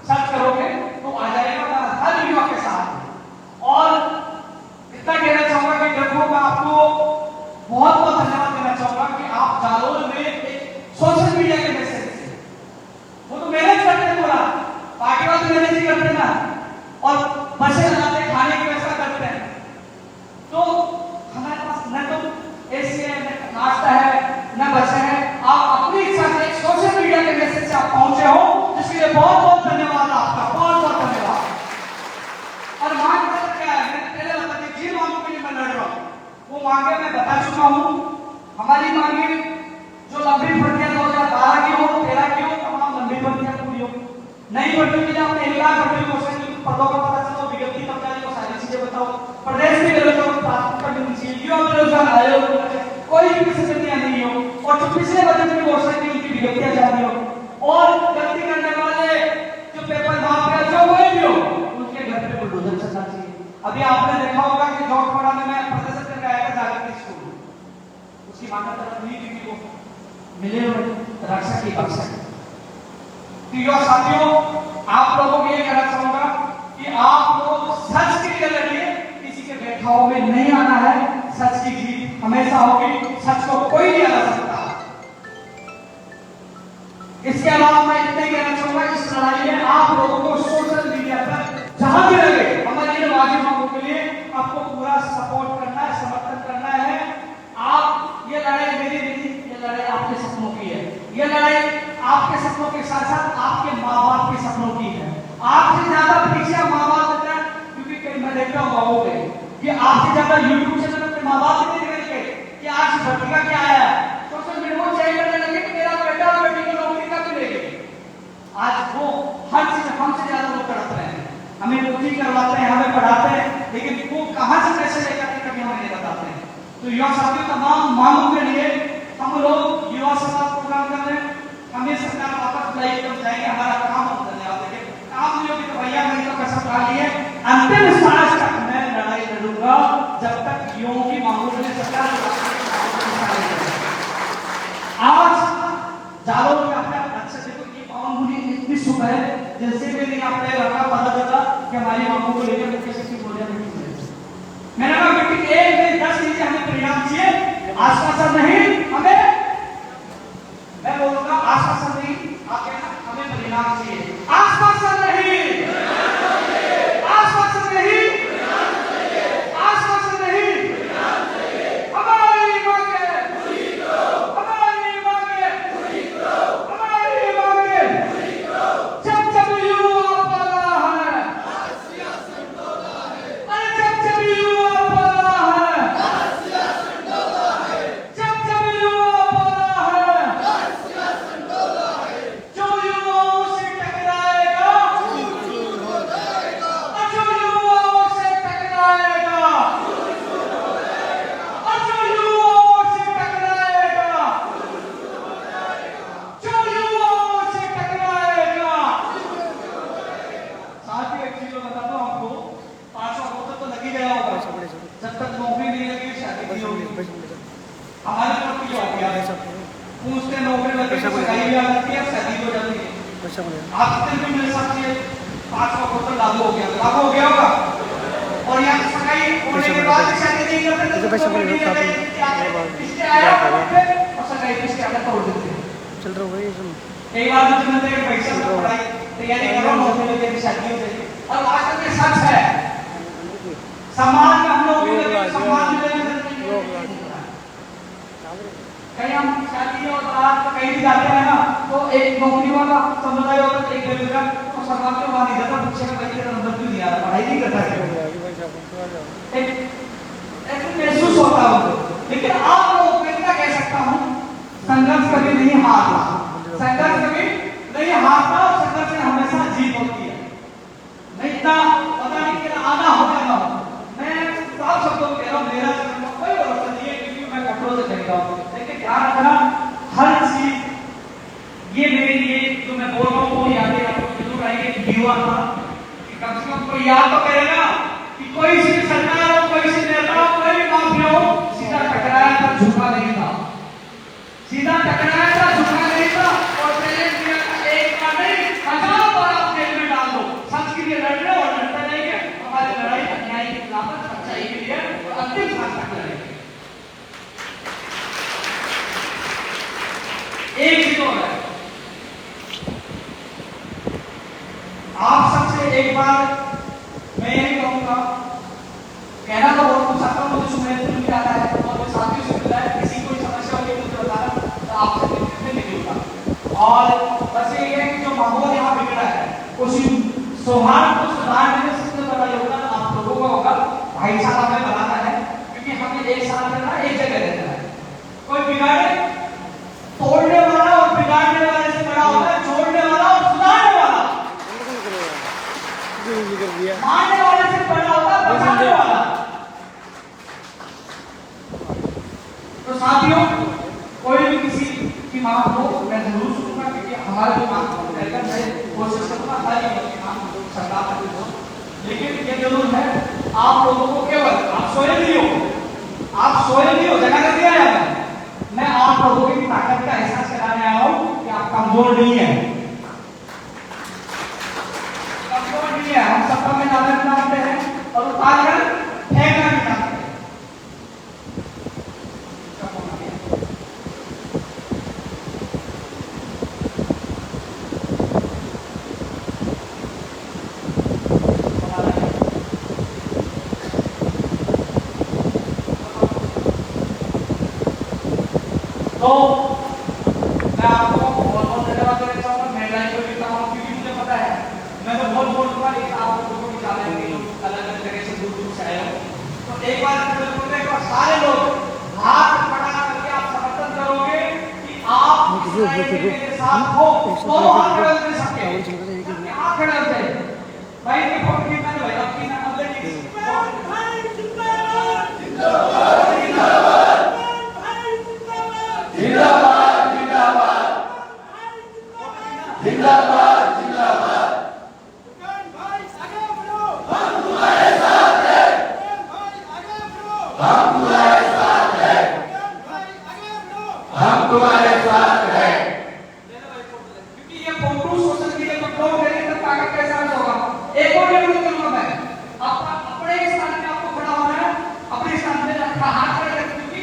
सर्च करोगे तो आ जाएगा, मैं हर युवा के साथ हूं। और इतना कहना चाहूंगा कि देखो, मैं आपको बहुत बहुत धन्यवाद देना चाहूंगा कि आप जालोर में एक सोशल मीडिया के मैसेज से, वो तो मैनेज करते हैं पूरा, पार्टी वाले तो मैनेज ही करते हैं ना, और बसें लगाते, खाने की व्यवस्था करते हैं। तो हमारे पास न तो एसी है, न नाश्ता है, न बसें हैं। आप अपनी इच्छा से सोशल मीडिया के मैसेज से आप पहुंचे हो, जिसके लिए बहुत बहुत धन्यवाद आपका, बहुत बहुत धन्यवाद। और मांग पत्र क्या है, मैंने पहले बता दी, जिन मांगों के लिए मैं लड़ रहा हूं वो मांगे मैं बता चुका हूं। हमारी मांगे जो लंबी भर्तियां 2012 की हो, 13 की हो, तमाम लंबी भर्तियां पूरी हो। नई भर्तियों के लिए आपने 1 लाख भर्ती घोषणा की, पदों का पता चलो, विज्ञप्ति कब जारी हो, सारी चीजें बताओ। प्रदेश में बेरोजगारों को प्राथमिकता मिलनी चाहिए, युवा बेरोजगार आयोग, कोई भी समस्या नहीं हो, और जो पिछले बजट में घोषणा की उनकी विज्ञप्तियां जारी हो, और गलती करने वाले जो पेपर माफिया जो कोई भी हो, उनके घर पे बुलडोजर चलना चाहिए। अभी आपने देखा होगा कि जोटवाड़ा में मैं प्रदर्शन करके आया था जागृति स्कूल, उसकी मान्यता तरफ नहीं, क्योंकि वो मिले हुए रक्षा की पक्षा। तो युवा साथियों, आप लोगों को ये कहना चाहूंगा कि आप लोग सच के लिए लड़िए, किसी के बैठाओं में नहीं आना है। सच की जीत हमेशा होगी, सच को कोई नहीं हरा सकता। इसके अलावा मैं इतना ही कहना चाहूंगा, इस लड़ाई में आप लोगों को सोशल मीडिया पर जहां भी लगे, हमारी इन वाजिब मांगों के लिए आपको पूरा सपोर्ट करना है, समर्थन करना है। आप ये लड़ाई मेरी नहीं, ये लड़ाई आपके सपनों की है। ये लड़ाई आपके सपनों के साथ साथ आपके माँ बाप के सपनों की है। आपसे ज्यादा परीक्षा माँ बाप देते हैं, क्योंकि मैं देखता हूँ गाँवों में कि आपसे ज्यादा यूट्यूब चैनल अपने माँ बाप से नहीं देखे कि आज भर्ती का क्या आया है, सोशल मीडिया को चेक करने लगे कि मेरा बेटा और बेटी को नौकरी कब मिलेगी। आज वो हर चीज हमसे ज्यादा लोग करते हैं, हमें कोचिंग करवाते हैं, हमें पढ़ाते हैं, लेकिन वो कहां से पैसे लेकर के कभी हमें नहीं बताते हैं। तो युवा साथियों, तमाम मांगों के लिए हम लोग युवा संवाद प्रोग्राम कर रहे हैं। हमें सरकार वापस बुलाई तो जाएंगे, हमारा काम हम धन्यवाद देंगे। काम नहीं होगी तो भैया मैंने तो कसम खा ली है, अंतिम सांस तक मैं लड़ाई लड़ूंगा जब तक युवाओं की मांगों के लिए सरकार आज जालो में आपने अच्छा देखो ये पावन भूमि इतनी शुभ है जिनसे भी आपने रखा पता चला कि हमारी मांगों को लेकर मुख्य सचिव बोलिया मैंने कहा बेटी 1 दिन 10 दिन से हमें परिणाम चाहिए, आश्वासन नहीं। हमें मैं बोलूंगा आश्वासन नहीं, आप कहना हमें परिणाम चाहिए। आश्वासन नहीं, आश्वासन नहीं, आश्वासन नहीं, हमारी मांगे पूरी करो, हमारी मांगे पूरी करो, हमारी मांगे पूरी करो। जब युवा पला है, अरे जब युवा पला है, जब युवा पला है, जो युवाओं से टकराएगा और जो युवाओं से टकराएगा और जो युवाओं से टकराएगा, जो युवाओं से टकराएगा। साथ ही एक चीज बता दो आपको, 500 वोट तो लग ही गया होगा, जब तक नौकरी नहीं लगी शादी नहीं होगी। हमारे तरफ की जो हो गया पूछते नौकरी लगे तो सगाई भी आ जाती है, शादी हो जाती है। आपके भी मेरे साथ ये 500 वोट तो लागू हो गया होगा। और यहाँ सगाई होने के बाद शादी नहीं करते तो इसके आया और सगाई किसके आगे तोड़ देते हैं। चल रहा है ये कई बार तो सुनते हैं पैसा से पढ़ाई तैयारी करो, नौकरी लगे शादी हो जाएगी। और वास्तव में सच है, समाज में हम लोग भी लगे, समाज में कहीं हम शादी और बारात कहीं भी जाते हैं ना, तो एक नौकरी वाला समुदाय होता है, एक बेरोजगार, तो सरकार के वहां नहीं जाता, पूछे का बच्चे का नंबर क्यों नहीं आ रहा, पढ़ाई नहीं करता है, ऐसे महसूस होता है। लेकिन आप लोग मैं क्या कह सकता हूँ, संघर्ष कभी नहीं हारता, संघर्ष कभी नहीं हारता और संघर्ष से हमेशा जीत होती है। नहीं इतना पता नहीं कि आना होगा ना, मैं साफ शब्दों में कह रहा हूँ, मेरा कोई भरोसा नहीं है क्योंकि मैं कपड़ों से खरीदा हूँ। लेकिन ध्यान रखना, हर चीज ये मेरे लिए जो मैं बोल रहा हूँ वो यादें आपको जरूर आएगी। युवा था कि कम से कम कोई याद तो करेगा कि कोई सी सरकार हो, कोई सी नेता हो, कोई भी माफिया हो, सीधा टकराया था, झुका नहीं था, सीधा टकराया था, झुका नहीं था। और चैलेंज दिया था, एक बार नहीं 1000 बार आप जेल में डाल दो, सच के लिए लड़ रहे और लड़ते रहेंगे। हमारी लड़ाई अन्याय के खिलाफ, सच्चाई के लिए अंतिम सांस तक लड़ेंगे। एक चीज और है, आप सबसे एक बार मैं यही कहूंगा, कहना तो बहुत कुछ आता है, मुझे सुनने को नहीं आता है और मेरे साथियों से मिला है, किसी कोई समस्या होगी मुझे बताना, तो आपसे कितने निकलूंगा। और बस ये है कि जो माहौल यहाँ बिगड़ा है उसी सौहार्द को सुधारने में सबसे बड़ा योगदान आप लोगों का होगा। भाईचारा हमें बनाना है क्योंकि हमें एक साथ रहना है, एक जगह रहना है। कोई बिगाड़े तोड़ने वाला और बिगाड़ने वाले से बड़ा होता है जोड़ने वाला और सुधारने वाला, मारने वाले से बड़ा होता है बचाने वाला। तो साथियों, कोई भी किसी की मांग हो मैं जरूर सुनूंगा क्योंकि हमारे जो मांग लेकर मैं कोशिश करूंगा हर एक की मांग सरकार तक पहुंचे। लेकिन ये जरूर है, आप लोगों को केवल आप सोए नहीं हो, जगह कर दिया है। मैं आप लोगों की ताकत का एहसास कराने आया हूं कि आप कमजोर नहीं है, कमजोर नहीं है। हम सत्ता में जाना भी जानते हैं और उतार कर फेंकना भी जानते हैं। तो मैं आपको बहुत बहुत धन्यवाद देना चाहूंगा। मैं लाइव पर लिखता हूँ क्योंकि मुझे पता है मैं तो बहुत बोलूंगा, लेकिन आप लोगों को जाने के लोग अलग अलग जगह से दूर से आए हो। तो एक बार सारे लोग हाथ बढ़ा करके आप समर्थन करोगे कि आप मेरे साथ हो, दोनों हाथ खड़े हो सकते हो, हाथ खड़े हो जाए भाई के फोन की मैंने भाई आपकी ना अगले की जिंदाबाद जिंदाबाद जिंदाबाद जिंदाबाद हम तुम्हारे साथ हैं हम तुम्हारे साथ हैं हम तुम्हारे साथ हैं। क्योंकि ये फोटो सोशल मीडिया पर अपलोड करेंगे तो कागज कैसा होगा। एक और ये करूंगा मैं अपने स्थान पे आपको खड़ा होना है, अपने स्थान पे रखा हाथ खड़े रखते क्योंकि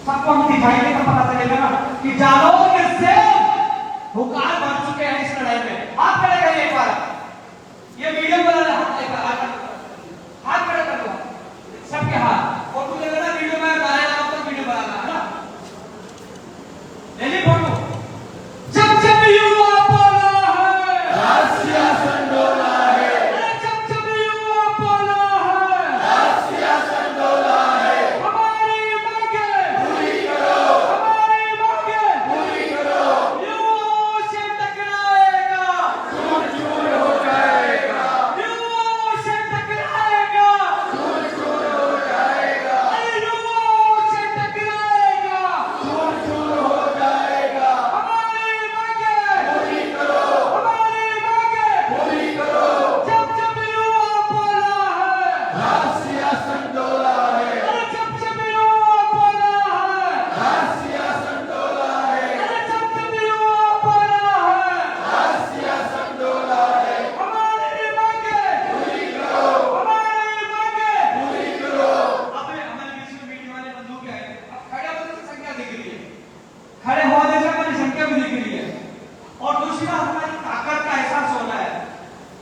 सबको हम दिखाएंगे तो पता चलेगा ना कि जालोर के सेब हुकार बन चुके हैं इस लड़ाई में। हाथ खड़े करिए एक बार, ये वीडियो बना रहा हाथ खड़े कर लो सबके हाथ। फोटो ले लेना, वीडियो में गाया तो वीडियो बनाना है ना। ले ली फोटो। जब जब युवा बोला है राष्ट्रीय संडोला है जब जब युवा बोला है राष्ट्रीय संडोला है हमारी मांगे पूरी करो हमारी मांगे पूरी करो युवाओं से टकराएगा चूर चूर हो जाएगा युवाओं से टकराएगा चूर चूर हो जाएगा युवाओं से टकराएगा चूर चूर हो जाएगा हमारी मांगे पूरी करो हमारी मांगे पूरी करो जब जब युवा बोला है राष्ट्रीय संडोला है जब जब युवा बोला है राष्ट्रीय संडोला है जब जब युवा बोला है राष्ट्रीय संडोला है हमारी मांगे पूरी करो हमारी मांगे पूरी करो। अबे हमारे बीच में मीडिया वाले बंदूक है, अब खड़े होने से संख्या दिख रही है, खड़े होने से हमारी संख्या भी दिख रही है। और दूसरी बात हमारी ताकत का एहसास हो रहा है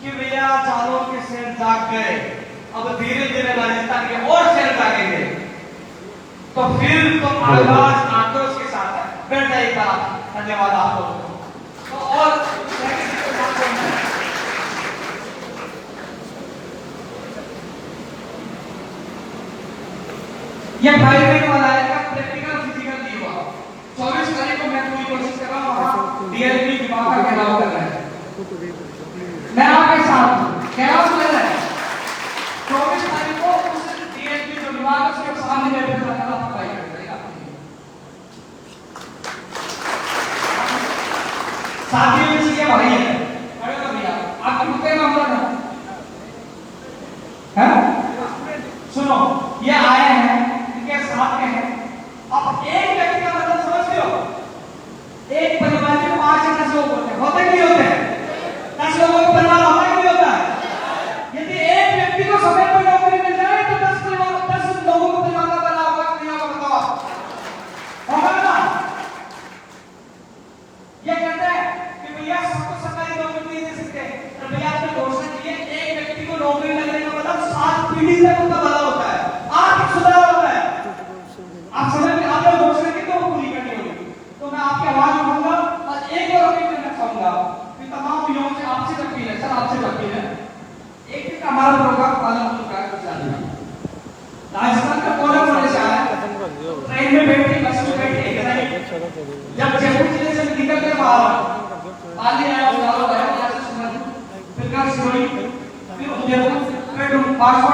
कि भैया जालोर के शेर जाग गए, अब धीरे धीरे राजस्थान के और शेर जागेंगे। तो फिर तो आगाज आक्रोश के साथ है। बैठ जाइए साहब, धन्यवाद आप लोगों को। तो और ये प्राइवेट वाला है का प्रैक्टिकल फिजिकल नहीं हुआ। 24 तारीख को मैं पूरी कोशिश कर रहा हूँ, डीएलपी विभाग का घेराव कर रहा है। मैं आपके साथ घेराव कर रहा है। 24 तारीख को उस डीएलपी जो विभाग है उसके सामने बैठ कर रखा पढ़ाई करेगा। साथियों में से ये भाई है, खड़े हो भैया, आप रुके मामला ना है। सुनो, ये आए हैं, इनके साथ में हैं। अब एक व्यक्ति का मतलब समझ लो, एक परिवार में 5 या 10 लोग होते हैं, होते कि नहीं होते? 10 लोगों का परिवार होता है कि नहीं होता है? यदि एक व्यक्ति को समय पर नौकरी मिल जाए तो 10 लोगों को परिवार का बना होगा कि नहीं होगा, बताओ? होगा ना? ये कहते हैं कि भैया सबको सरकारी नौकरी नहीं दे सकते, तो भैया आपने घोषणा की है एक व्यक्ति को नौकरी लगने का मतलब 7 पीढ़ी तक उनका भला होता है, आर्थिक सुधार होता है। आप समझ में आप लोग घोषणा की तो वो पूरी करनी होगी। तो मैं आपकी आवाज उठाऊंगा और एक और अपील करना चाहूंगा कि तमाम युवाओं से आपसे अपील है, सर आपसे अपील है, एक दिन का हमारा प्रोग्राम पालनपुर का राजस्थान का कोना कोने से आया, ट्रेन में बैठे, बस में बैठे, जब जयपुर जिले से निकलते बाहर पाली आया, फिर उदयपुर, फिर उदयपुर, फिर पासवान